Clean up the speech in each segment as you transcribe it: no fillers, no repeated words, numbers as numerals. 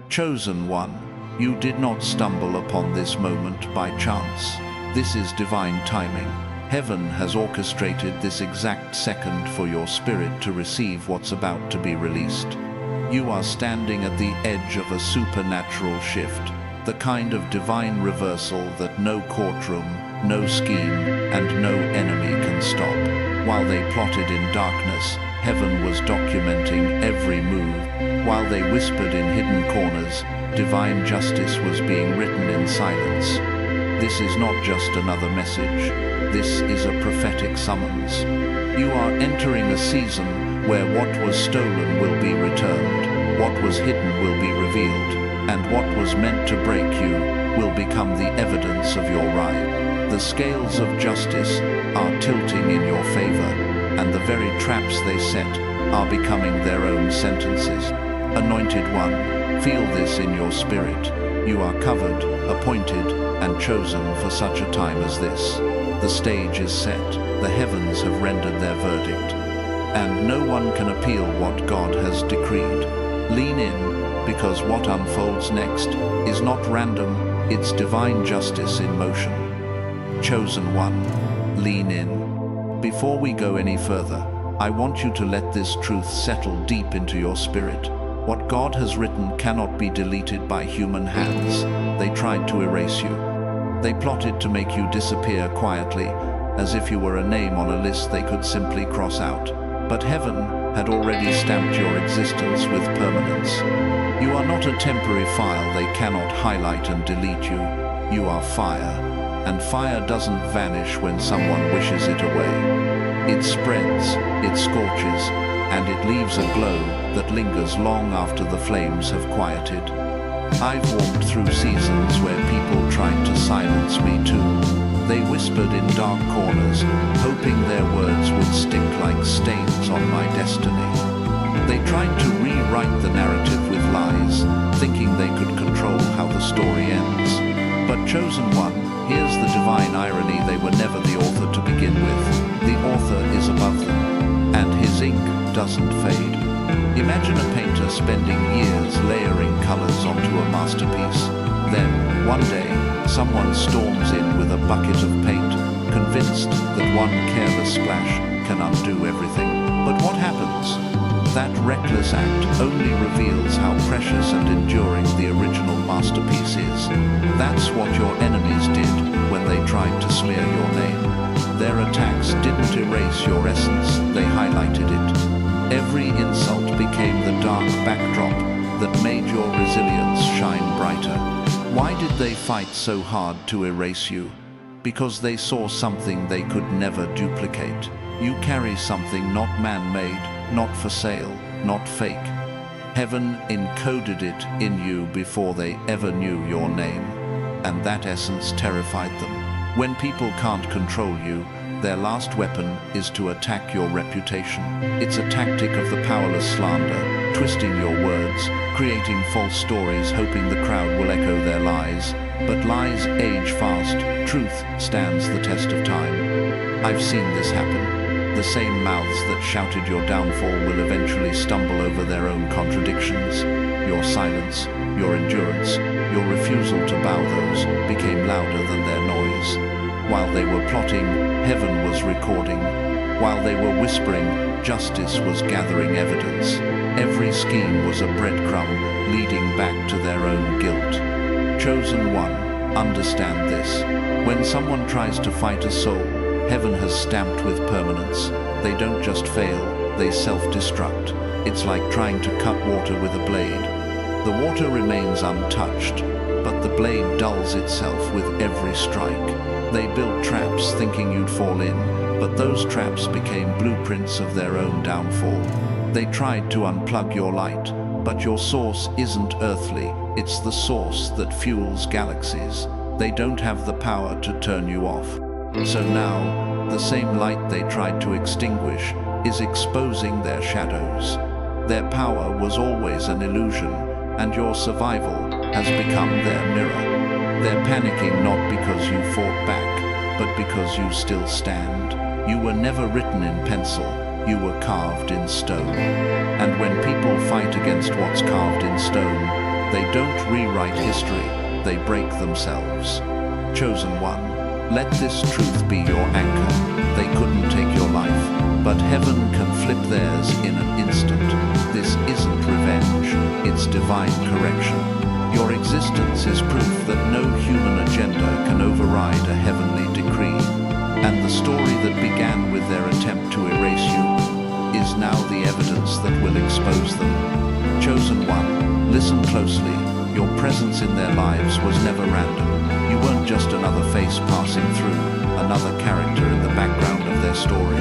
Chosen one, you did not stumble upon this moment by chance. This is divine timing. Heaven has orchestrated this exact second for your spirit to receive what's about to be released. You are standing at the edge of a supernatural shift, the kind of divine reversal that no courtroom, no scheme, and no enemy can stop. While they plotted in darkness, heaven was documenting every move. While they whispered in hidden corners, divine justice was being written in silence. This is not just another message. This is a prophetic summons. You are entering a season where what was stolen will be returned, what was hidden will be revealed, and what was meant to break you will become the evidence of your ride. The scales of justice are tilting in your favor, and the very traps they set are becoming their own sentences. Anointed one, feel this in your spirit. You are covered, appointed, and chosen for such a time as this. The stage is set, the heavens have rendered their verdict, and no one can appeal what God has decreed. Lean in, because what unfolds next is not random, it's divine justice in motion. Chosen one, lean in. Before we go any further, I want you to let this truth settle deep into your spirit. What God has written cannot be deleted by human hands. They tried to erase you. They plotted to make you disappear quietly, as if you were a name on a list they could simply cross out. But heaven had already stamped your existence with permanence. You are not a temporary file they cannot highlight and delete you. You are fire, and fire doesn't vanish when someone wishes it away. It spreads, it scorches, and it leaves a glow that lingers long after the flames have quieted. I've walked through seasons where people tried to silence me too. They whispered in dark corners, hoping their words would stick like stains on my destiny. They tried to rewrite the narrative with lies, thinking they could control how the story ends. But chosen one, here's the divine irony: they were never the author to begin with. The author is above them, and his ink doesn't fade. Imagine a painter spending years layering colors onto a masterpiece. Then, one day, someone storms in with a bucket of paint, convinced that one careless splash can undo everything. But what happens? That reckless act only reveals how precious and enduring the original masterpiece is. That's what your enemies did when they tried to smear your name. Their attacks didn't erase your essence, they highlighted it. Every insult became the dark backdrop that made your resilience shine brighter. Why did they fight so hard to erase you? Because they saw something they could never duplicate. You carry something not man-made, not for sale, not fake. Heaven encoded it in you before they ever knew your name, and that essence terrified them. When people can't control you, their last weapon is to attack your reputation. It's a tactic of the powerless slander, twisting your words, creating false stories, hoping the crowd will echo their lies. But lies age fast, truth stands the test of time. I've seen this happen. The same mouths that shouted your downfall will eventually stumble over their own contradictions. Your silence, your endurance, your refusal to bow those became louder than their noise. While they were plotting, heaven was recording. While they were whispering, justice was gathering evidence. Every scheme was a breadcrumb leading back to their own guilt. Chosen one, understand this. When someone tries to fight a soul, heaven has stamped with permanence. They don't just fail, they self-destruct. It's like trying to cut water with a blade. The water remains untouched, but the blade dulls itself with every strike. They built traps thinking you'd fall in, but those traps became blueprints of their own downfall. They tried to unplug your light, but your source isn't earthly, it's the source that fuels galaxies. They don't have the power to turn you off. So now, the same light they tried to extinguish is exposing their shadows. Their power was always an illusion, and your survival has become their mirror. They're panicking not because you fought back, but because you still stand. You were never written in pencil, you were carved in stone. And when people fight against what's carved in stone, They don't rewrite history, they break themselves. Chosen one, let this truth be your anchor. They couldn't take your life, but heaven can flip theirs in an instant. This isn't revenge, it's divine correction. Your existence is proof that no human agenda can override a heavenly decree. And the story that began with their attempt to erase you is now the evidence that will expose them. Chosen one, listen closely. Your presence in their lives was never random. You weren't just another face passing through, another character in the background of their story.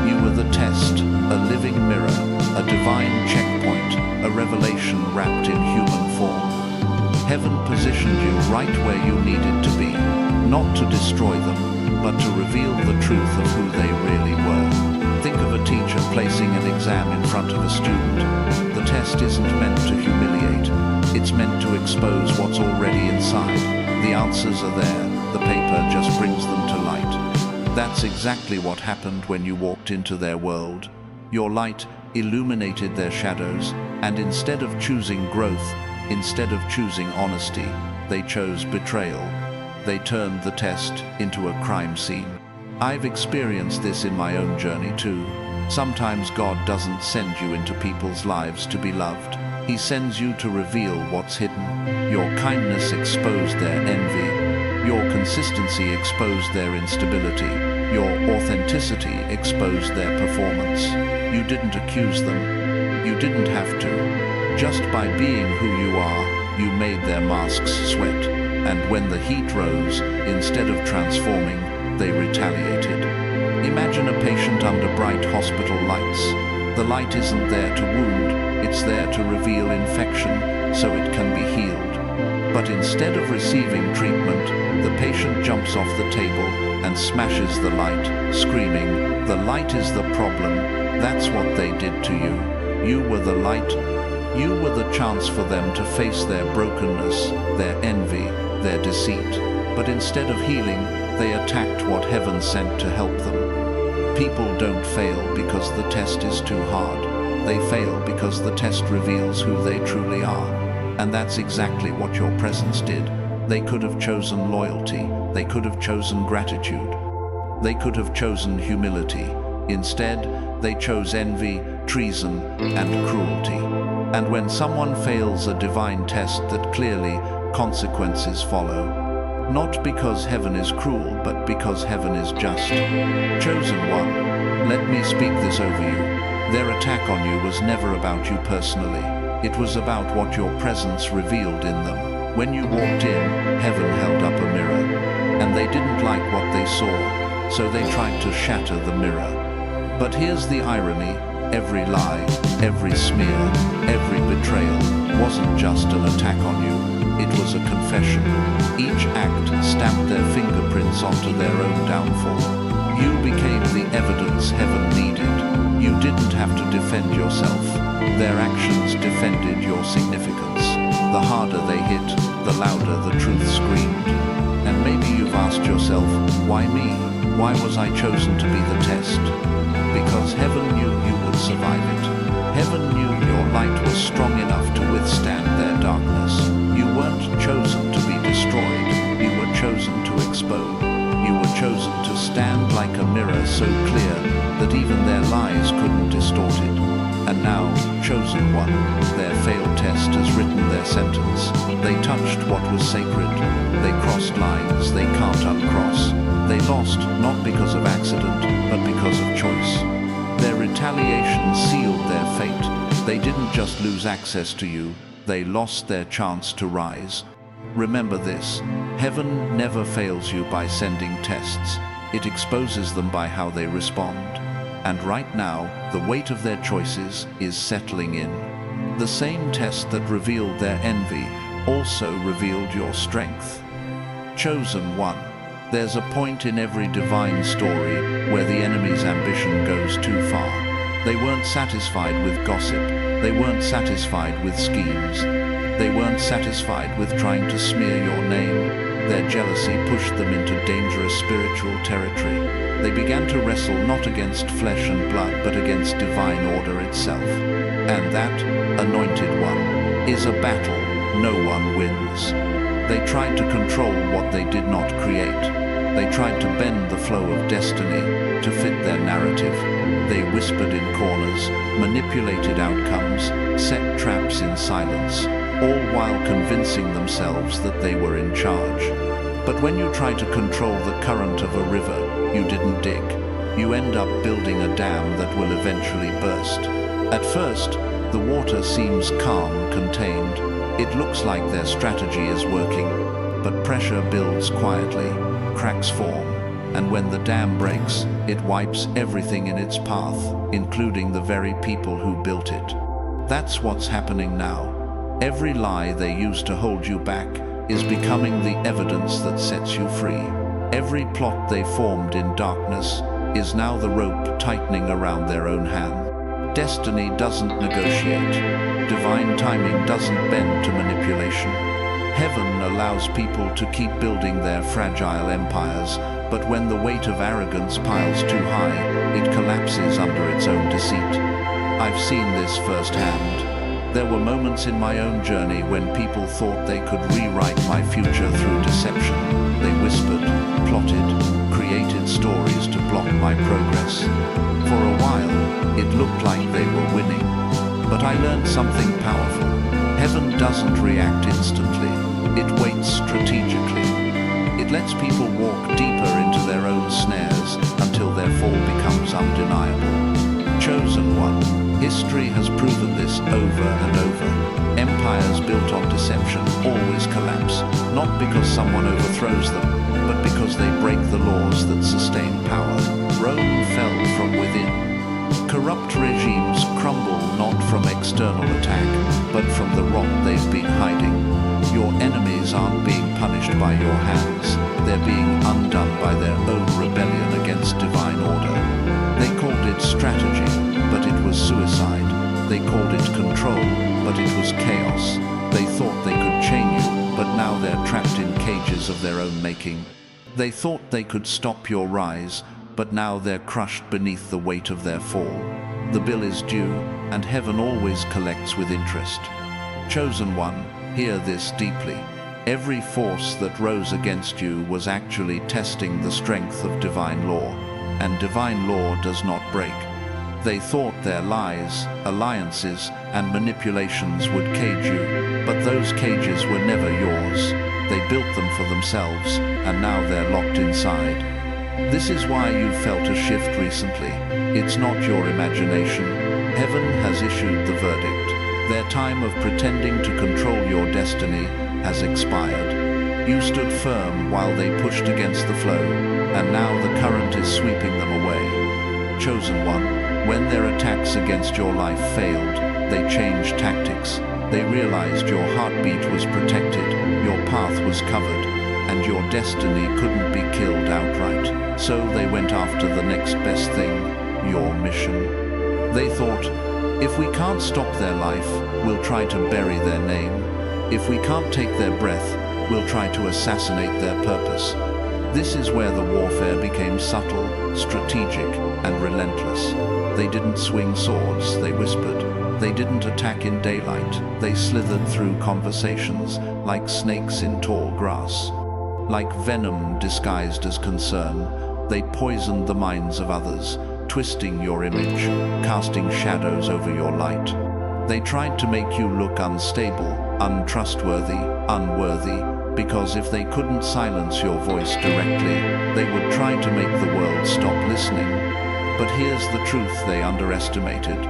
You were the test, a living mirror, a divine checkpoint, a revelation wrapped in human form. Heaven positioned you right where you needed to be, not to destroy them, but to reveal the truth of who they really were. Think of a teacher placing an exam in front of a student. The test isn't meant to humiliate, it's meant to expose what's already inside. The answers are there, the paper just brings them to light. That's exactly what happened when you walked into their world. Your light illuminated their shadows, and instead of choosing growth, instead of choosing honesty, they chose betrayal. They turned the test into a crime scene. I've experienced this in my own journey too. Sometimes God doesn't send you into people's lives to be loved. He sends you to reveal what's hidden. Your kindness exposed their envy. Your consistency exposed their instability. Your authenticity exposed their performance. You didn't accuse them. You didn't have to. Just by being who you are, you made their masks sweat. And when the heat rose, instead of transforming, they retaliated. Imagine a patient under bright hospital lights. The light isn't there to wound, it's there to reveal infection so it can be healed. But instead of receiving treatment, the patient jumps off the table and smashes the light, screaming, "The light is the problem." That's what they did to you. You were the light. You were the chance for them to face their brokenness, their envy, their deceit. But instead of healing, they attacked what heaven sent to help them. People don't fail because the test is too hard. They fail because the test reveals who they truly are. And that's exactly what your presence did. They could have chosen loyalty. They could have chosen gratitude. They could have chosen humility. Instead, they chose envy, treason, and cruelty. And when someone fails a divine test, that clearly consequences follow. Not because heaven is cruel, but because heaven is just. Chosen one, let me speak this over you. Their attack on you was never about you personally. It was about what your presence revealed in them. When you walked in, heaven held up a mirror. And they didn't like what they saw, so they tried to shatter the mirror. But here's the irony. Every lie, every smear, every betrayal wasn't just an attack on you. It was a confession. Each act stamped their fingerprints onto their own downfall. You became the evidence heaven needed. You didn't have to defend yourself. Their actions defended your significance. The harder they hit, the louder the truth screamed. And maybe you've asked yourself, why me? Why was I chosen to be the test? Because heaven knew you would survive it. Heaven knew your light was strong enough to withstand their darkness. You weren't chosen to be destroyed. You were chosen to explode. You were chosen to stand like a mirror so clear that even their lies couldn't distort it. And now, chosen one, their failed test has written their sentence. They touched what was sacred. They crossed lines they can't uncross. They lost not because of accident, but because of choice. Their retaliation sealed their fate. They didn't just lose access to you, they lost their chance to rise. Remember this, heaven never fails you by sending tests. It exposes them by how they respond. And right now, the weight of their choices is settling in. The same test that revealed their envy also revealed your strength. Chosen one. There's a point in every divine story where the enemy's ambition goes too far. They weren't satisfied with gossip. They weren't satisfied with schemes. They weren't satisfied with trying to smear your name. Their jealousy pushed them into dangerous spiritual territory. They began to wrestle not against flesh and blood, but against divine order itself. And that, anointed one, is a battle. no one wins. They tried to control what they did not create. They tried to bend the flow of destiny to fit their narrative. They whispered in corners, manipulated outcomes, set traps in silence, all while convincing themselves that they were in charge. But when you try to control the current of a river, you didn't dig. You end up building a dam that will eventually burst. At first, the water seems calm, contained. It looks like their strategy is working, but pressure builds quietly, cracks form, and when the dam breaks, it wipes everything in its path, including the very people who built it. That's what's happening now. Every lie they used to hold you back is becoming the evidence that sets you free. Every plot they formed in darkness is now the rope tightening around their own hand. Destiny doesn't negotiate. Divine timing doesn't bend to manipulation. Heaven allows people to keep building their fragile empires, but when the weight of arrogance piles too high, it collapses under its own deceit. I've seen this firsthand. There were moments in my own journey when people thought they could rewrite my future through deception. They whispered, plotted, created stories to block my progress. For a while, it looked like they were winning. But I learned something powerful. Heaven doesn't react instantly. It waits strategically. It lets people walk deeper into their own snares until their fall becomes undeniable. Chosen one. History has proven this over and over. Empires built on deception always collapse, not because someone overthrows them, but because they break the laws that sustain power. Rome fell from within. Corrupt regimes crumble not from external attack, but from the rot they've been hiding. Your enemies aren't being punished by your hands. They're being undone by their own rebellion against divine order. They called it strategy, but it was suicide. They called it control, but it was chaos. They thought they could chain you, but now they're trapped in cages of their own making. They thought they could stop your rise, but now they're crushed beneath the weight of their fall. The bill is due, and heaven always collects with interest. Chosen one, hear this deeply. Every force that rose against you was actually testing the strength of divine law, and divine law does not break. They thought their lies, alliances, and manipulations would cage you, but those cages were never yours. They built them for themselves, and now they're locked inside. This is why you felt a shift recently. It's not your imagination. Heaven has issued the verdict. Their time of pretending to control your destiny has expired. You stood firm while they pushed against the flow, and now the current is sweeping them away. Chosen one, when their attacks against your life failed, they changed tactics. They realized your heartbeat was protected, your path was covered, and your destiny couldn't be killed outright. So they went after the next best thing, your mission. They thought, if we can't stop their life, we'll try to bury their name. If we can't take their breath, we'll try to assassinate their purpose. This is where the warfare became subtle, strategic, and relentless. They didn't swing swords, they whispered. They didn't attack in daylight, they slithered through conversations like snakes in tall grass. Like venom disguised as concern, they poisoned the minds of others, twisting your image, casting shadows over your light. They tried to make you look unstable, untrustworthy, unworthy, because if they couldn't silence your voice directly, they would try to make the world stop listening. But here's the truth they underestimated.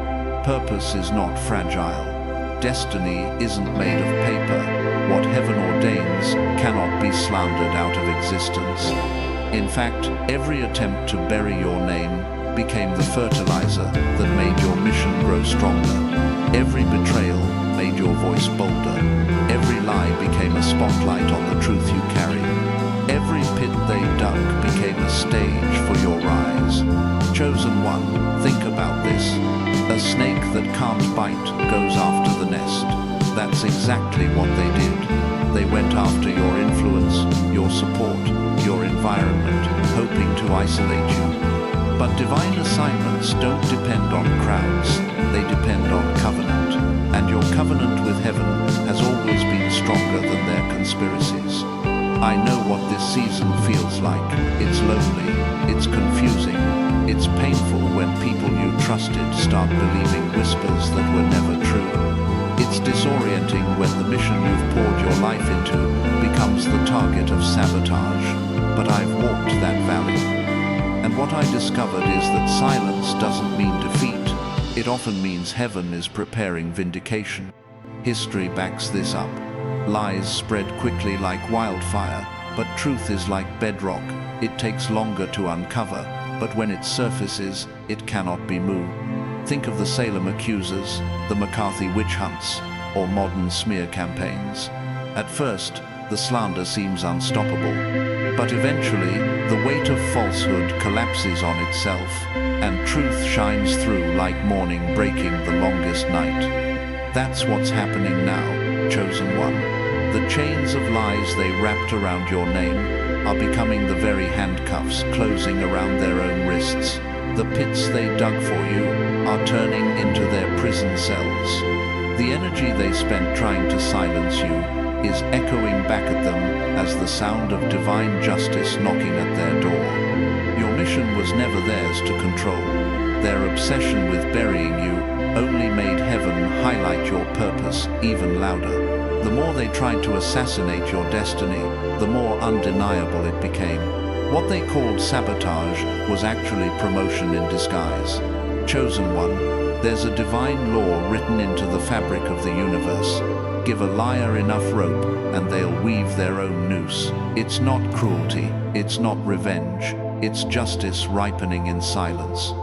Purpose is not fragile. Destiny isn't made of paper. What heaven ordains cannot be slandered out of existence. In fact, every attempt to bury your name became the fertilizer that made your mission grow stronger. Every betrayal made your voice bolder. Every lie became a spotlight on the truth you carry. Every pit they dug became a stage for your rise. Chosen one, think about this. A snake that can't bite goes after the nest. That's exactly what they did. They went after your influence, your support, your environment, hoping to isolate you. But divine assignments don't depend on crowds. They depend on covenant, and your covenant with heaven has always been stronger than their conspiracies. I know what this season feels like. It's lonely, it's confusing, it's painful when people you trusted start believing whispers that were never true. It's disorienting when the mission you've poured your life into becomes the target of sabotage. But I've walked that valley. And what I discovered is that silence doesn't mean defeat. It often means heaven is preparing vindication. History backs this up. Lies spread quickly like wildfire, but truth is like bedrock. It takes longer to uncover, but when it surfaces, it cannot be moved. Think of the Salem accusers, the McCarthy witch hunts, or modern smear campaigns. At first, the slander seems unstoppable, but eventually, the weight of falsehood collapses on itself, and truth shines through like morning breaking the longest night. That's what's happening now, chosen one. The chains of lies they wrapped around your name are becoming the very handcuffs closing around their own wrists. The pits they dug for you are turning into their prison cells. The energy they spent trying to silence you is echoing back at them as the sound of divine justice knocking at their door. Your mission was never theirs to control. Their obsession with burying you only made heaven highlight your purpose even louder. The more they tried to assassinate your destiny, the more undeniable it became. What they called sabotage was actually promotion in disguise. Chosen one, there's a divine law written into the fabric of the universe. Give a liar enough rope, and they'll weave their own noose. It's not cruelty, it's not revenge, it's justice ripening in silence.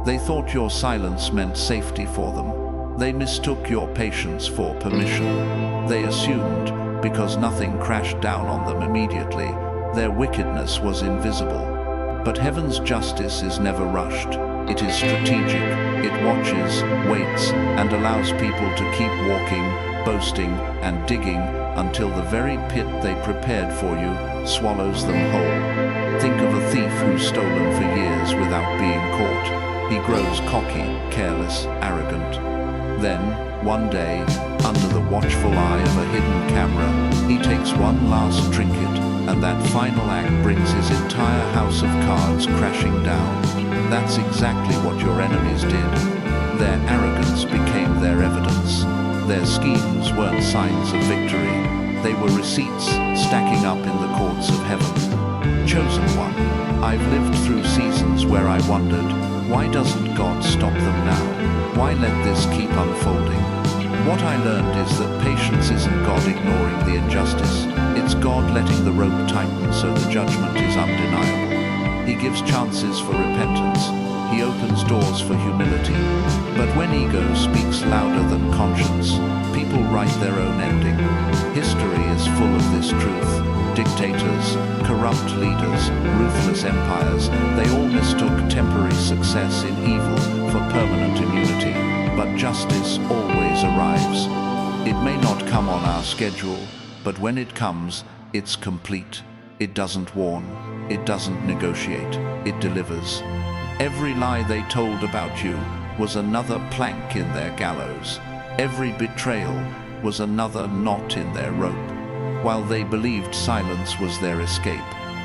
They thought your silence meant safety for them. They mistook your patience for permission. They assumed, because nothing crashed down on them immediately, their wickedness was invisible. But heaven's justice is never rushed. It is strategic. It watches, waits, and allows people to keep walking, boasting, and digging until the very pit they prepared for you swallows them whole. Think of a thief who's stolen for years without being caught. He grows cocky, careless, arrogant. Then, one day, under the watchful eye of a hidden camera, he takes one last trinket, and that final act brings his entire house of cards crashing down. That's exactly what your enemies did. Their arrogance became their evidence. Their schemes weren't signs of victory. They were receipts stacking up in the courts of heaven. Chosen one, I've lived through seasons where I wondered, why doesn't God stop them now? Why let this keep unfolding? What I learned is that patience isn't God ignoring the injustice. It's God letting the rope tighten so the judgment is undeniable. He gives chances for repentance. He opens doors for humility. But when ego speaks louder than conscience, people write their own ending. History is full of this truth. Dictators, corrupt leaders, ruthless empires, they all mistook temporary success in evil for permanent immunity. But justice always arrives. It may not come on our schedule, but when it comes, it's complete. It doesn't warn. It doesn't negotiate. It delivers. Every lie they told about you was another plank in their gallows. Every betrayal was another knot in their rope. While they believed silence was their escape,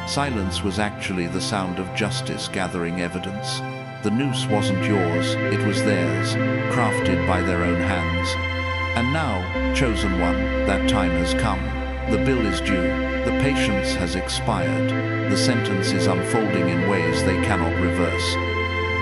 silence was actually the sound of justice gathering evidence. The noose wasn't yours, it was theirs, crafted by their own hands. And now, chosen one, that time has come. The bill is due, the patience has expired, the sentence is unfolding in ways they cannot reverse.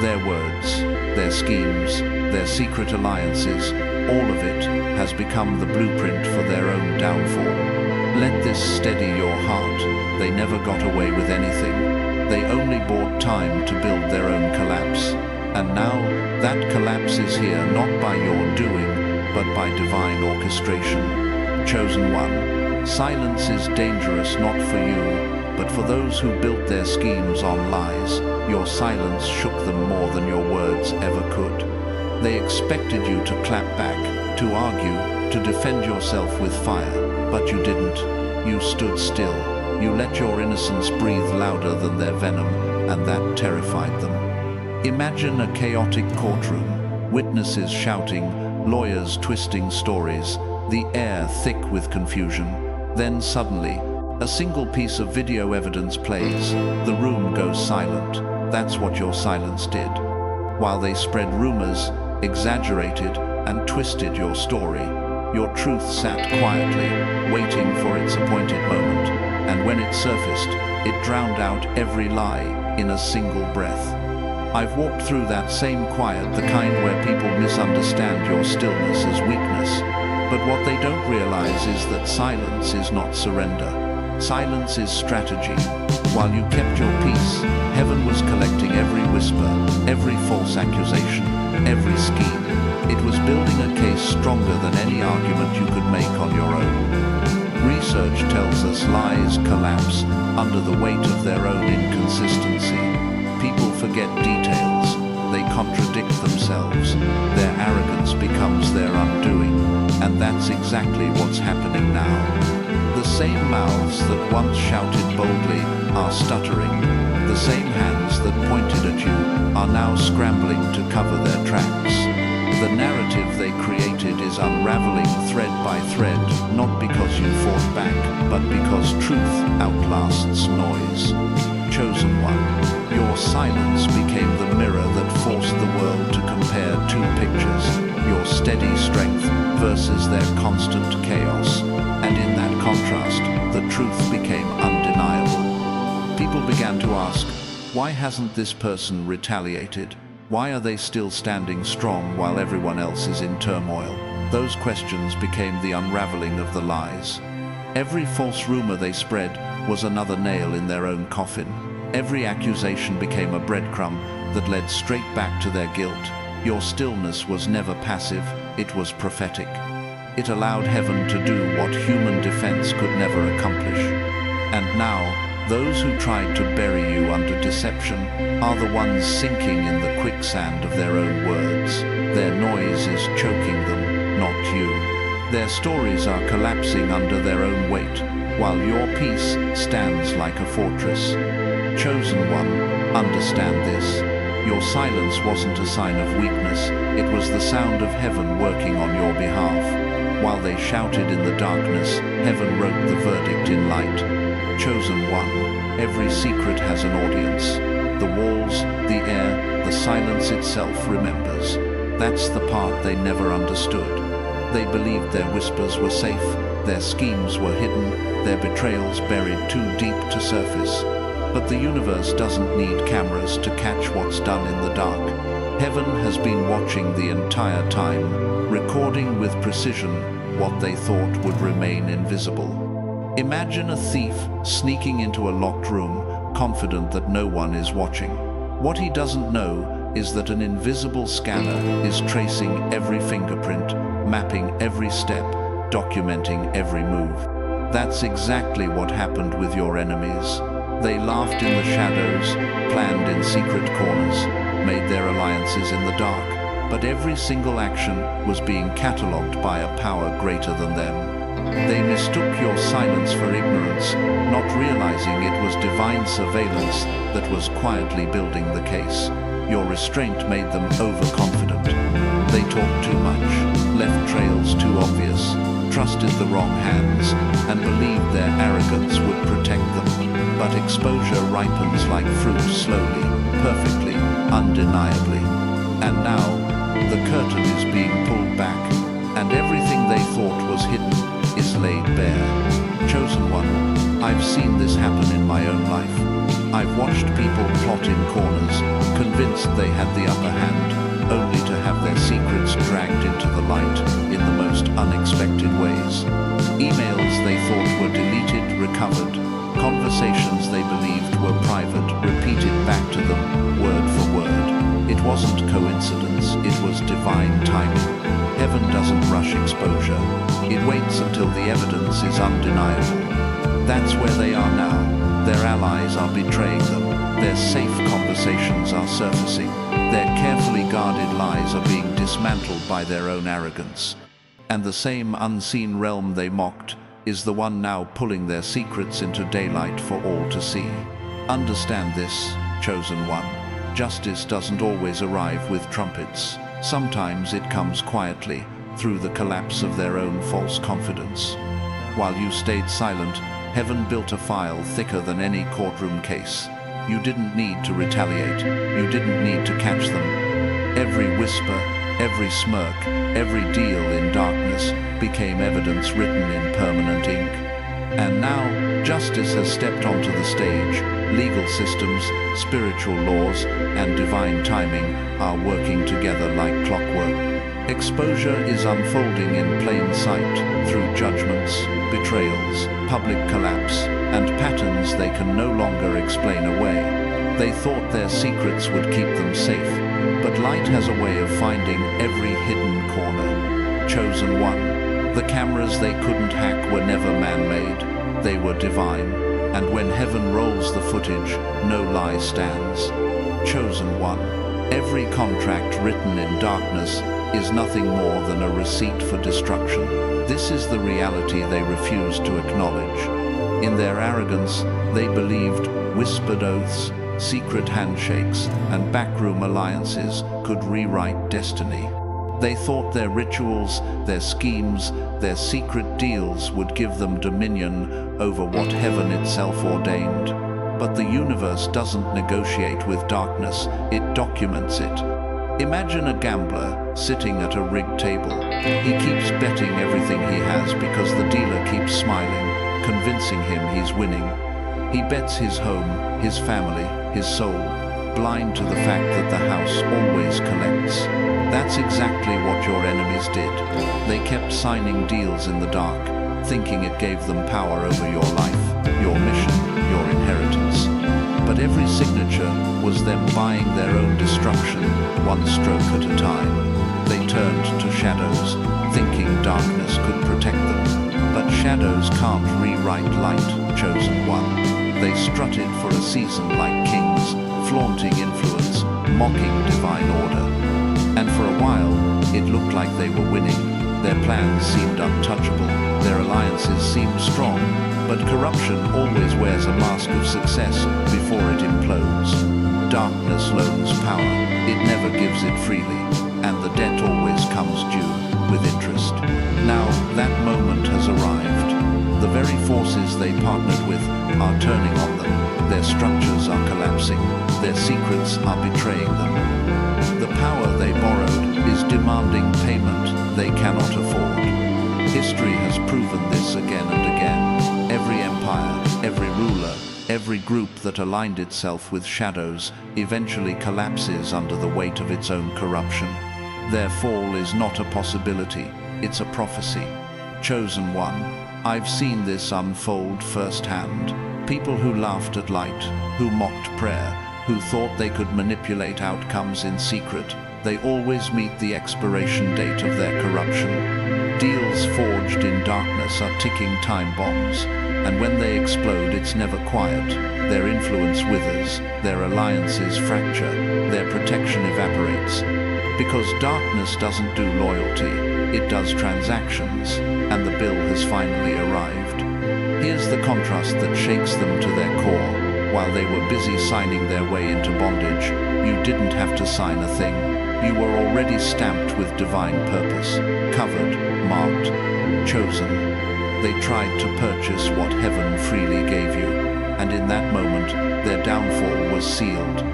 Their words, their schemes, their secret alliances, all of it has become the blueprint for their own downfall. Let this steady your heart. They never got away with anything. They only bought time to build their own collapse. And now, that collapse is here not by your doing, but by divine orchestration. Chosen one, silence is dangerous not for you, but for those who built their schemes on lies. Your silence shook them more than your words ever could. They expected you to clap back, to argue, to defend yourself with fire. But you didn't. You stood still. You let your innocence breathe louder than their venom, and that terrified them. Imagine a chaotic courtroom. Witnesses shouting, lawyers twisting stories, the air thick with confusion. Then suddenly, a single piece of video evidence plays. The room goes silent. That's what your silence did. While they spread rumors, exaggerated, and twisted your story, your truth sat quietly, waiting for its appointed moment. And when it surfaced, it drowned out every lie in a single breath. I've walked through that same quiet, the kind where people misunderstand your stillness as weakness. But what they don't realize is that silence is not surrender. Silence is strategy. While you kept your peace, heaven was collecting every whisper, every false accusation, every scheme. It was building a case stronger than any argument you could make on your own. Research tells us lies collapse under the weight of their own inconsistency. People forget details. They contradict themselves. Their arrogance becomes their undoing. And that's exactly what's happening now. The same mouths that once shouted boldly are stuttering. The same hands that pointed at you are now scrambling to cover their tracks. The narrative they created is unraveling thread by thread, not because you fought back, but because truth outlasts noise. Chosen one, your silence became the mirror that forced the world to compare two pictures, your steady strength versus their constant chaos. And in that contrast, the truth became undeniable. People began to ask, why hasn't this person retaliated? Why are they still standing strong while everyone else is in turmoil? Those questions became the unraveling of the lies. Every false rumor they spread was another nail in their own coffin. Every accusation became a breadcrumb that led straight back to their guilt. Your stillness was never passive, it was prophetic. It allowed heaven to do what human defense could never accomplish. And now, those who tried to bury you under deception are the ones sinking in the quicksand of their own words. Their noise is choking them, not you. Their stories are collapsing under their own weight, while your peace stands like a fortress. Chosen one, understand this. Your silence wasn't a sign of weakness, it was the sound of heaven working on your behalf. While they shouted in the darkness, heaven wrote the verdict in light. Chosen one, every secret has an audience. The walls, the air, the silence itself remembers. That's the part they never understood. They believed their whispers were safe, their schemes were hidden, their betrayals buried too deep to surface. But the universe doesn't need cameras to catch what's done in the dark. Heaven has been watching the entire time, recording with precision what they thought would remain invisible. Imagine a thief sneaking into a locked room, confident that no one is watching. What he doesn't know is that an invisible scanner is tracing every fingerprint, mapping every step, documenting every move. That's exactly what happened with your enemies. They laughed in the shadows, planned in secret corners, made their alliances in the dark, but every single action was being catalogued by a power greater than them. They mistook your silence for ignorance, not realizing it was divine surveillance that was quietly building the case. Your restraint made them overconfident. They talked too much, left trails too obvious, trusted the wrong hands, and believed their arrogance would protect them. But exposure ripens like fruit slowly, perfectly, undeniably. And now, the curtain is being pulled back, and everything they thought was hidden is laid bare. Chosen one, I've seen this happen in my own life. I've watched people plot in corners, convinced they had the upper hand, only to have their secrets dragged into the light in the most unexpected ways. Emails they thought were deleted, recovered. Conversations they believed were private, repeated back to them, word for word. It wasn't coincidence, it was divine timing. Heaven doesn't rush exposure. It waits until the evidence is undeniable. That's where they are now. Their allies are betraying them. Their safe conversations are surfacing. Their carefully guarded lies are being dismantled by their own arrogance. And the same unseen realm they mocked is the one now pulling their secrets into daylight for all to see. Understand this, chosen one. Justice doesn't always arrive with trumpets. Sometimes it comes quietly, through the collapse of their own false confidence. While you stayed silent, heaven built a file thicker than any courtroom case. You didn't need to retaliate. You didn't need to catch them. Every whisper, every smirk, every deal in darkness became evidence written in permanent ink. And now, justice has stepped onto the stage. Legal systems, spiritual laws, and divine timing are working together like clockwork. Exposure is unfolding in plain sight through judgments, betrayals, public collapse, and patterns they can no longer explain away. They thought their secrets would keep them safe, but light has a way of finding every hidden corner. Chosen one. The cameras they couldn't hack were never man-made. They were divine, and when heaven rolls the footage, no lie stands. Chosen one. Every contract written in darkness is nothing more than a receipt for destruction. This is the reality they refuse to acknowledge. In their arrogance, they believed whispered oaths, secret handshakes, and backroom alliances could rewrite destiny. They thought their rituals, their schemes, their secret deals would give them dominion over what heaven itself ordained. But the universe doesn't negotiate with darkness, it documents it. Imagine a gambler sitting at a rigged table. He keeps betting everything he has because the dealer keeps smiling, convincing him he's winning. He bets his home, his family, his soul, blind to the fact that the house always collects. That's exactly what your enemies did. They kept signing deals in the dark, thinking it gave them power over your life, your mission, your inheritance. But every signature was them buying their own destruction, one stroke at a time. They turned to shadows, thinking darkness could protect them. But shadows can't rewrite light, chosen one. They strutted for a season like kings, flaunting influence, mocking divine order. And for a while, it looked like they were winning. Their plans seemed untouchable, their alliances seemed strong, but corruption always wears a mask of success before it implodes. Darkness loans power, it never gives it freely, and the debt always comes due, with interest. Now, that moment has arrived. The very forces they partnered with are turning on them, their structures are collapsing, their secrets are betraying them. The power they borrowed is demanding payment they cannot afford. History has proven this again and again. Every empire, every ruler, every group that aligned itself with shadows eventually collapses under the weight of its own corruption. Their fall is not a possibility, it's a prophecy. Chosen one, I've seen this unfold firsthand. People who laughed at light, who mocked prayer, who thought they could manipulate outcomes in secret, they always meet the expiration date of their corruption. Deals forged in darkness are ticking time bombs, and when they explode it's never quiet. Their influence withers, their alliances fracture, their protection evaporates. Because darkness doesn't do loyalty, it does transactions, and the bill has finally arrived. Here's the contrast that shakes them to their core. While they were busy signing their way into bondage, you didn't have to sign a thing. You were already stamped with divine purpose, covered, marked, chosen. They tried to purchase what heaven freely gave you, and in that moment, their downfall was sealed.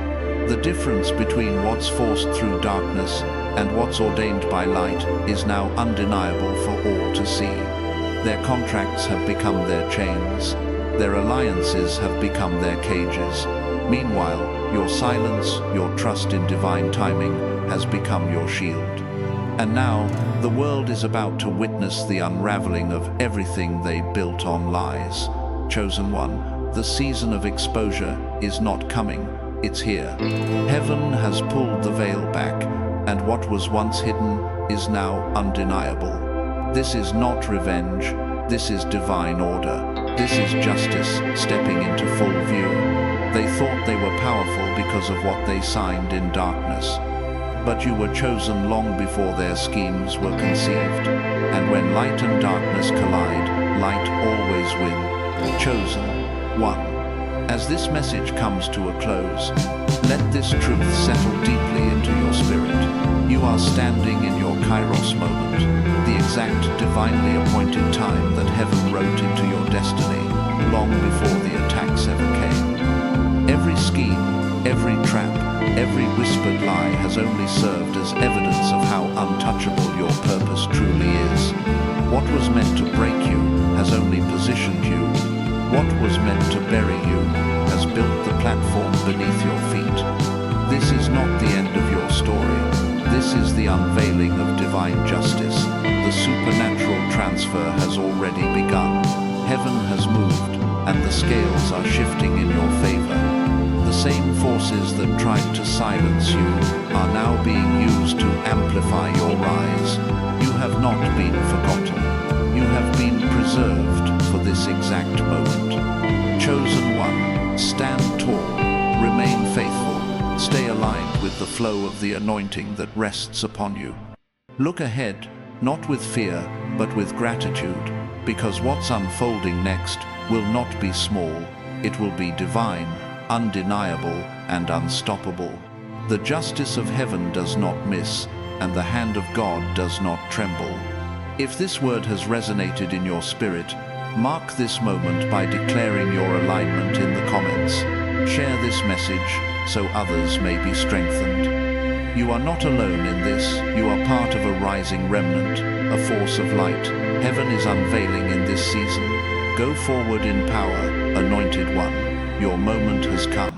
The difference between what's forced through darkness and what's ordained by light is now undeniable for all to see. Their contracts have become their chains. Their alliances have become their cages. Meanwhile, your silence, your trust in divine timing, has become your shield. And now, the world is about to witness the unraveling of everything they built on lies. Chosen one, the season of exposure is not coming, it's here. Heaven has pulled the veil back, and what was once hidden is now undeniable. This is not revenge, this is divine order. This is justice stepping into full view. They thought they were powerful because of what they signed in darkness. But you were chosen long before their schemes were conceived. And when light and darkness collide, light always wins. Chosen one. As this message comes to a close, let this truth settle deeply into your spirit. You are standing in your Kairos moment, the exact divinely appointed time that heaven wrote into your destiny, long before the attacks ever came. Every scheme, every trap, every whispered lie has only served as evidence of how untouchable your purpose truly is. What was meant to break you has only positioned you. What was meant to bury you has built the platform beneath your feet. This is not the end of your story. This is the unveiling of divine justice. The supernatural transfer has already begun. Heaven has moved, and the scales are shifting in your favor. The same forces that tried to silence you are now being used to amplify your rise. You have not been forgotten. You have been preserved for this exact moment. Chosen one, stand tall, remain faithful, stay aligned with the flow of the anointing that rests upon you. Look ahead, not with fear, but with gratitude, because what's unfolding next will not be small. It will be divine, undeniable, and unstoppable. The justice of heaven does not miss, and the hand of God does not tremble. If this word has resonated in your spirit, mark this moment by declaring your alignment in the comments. Share this message so others may be strengthened. You are not alone in this. You are part of a rising remnant, a force of light. Heaven is unveiling in this season. Go forward in power, anointed one. Your moment has come.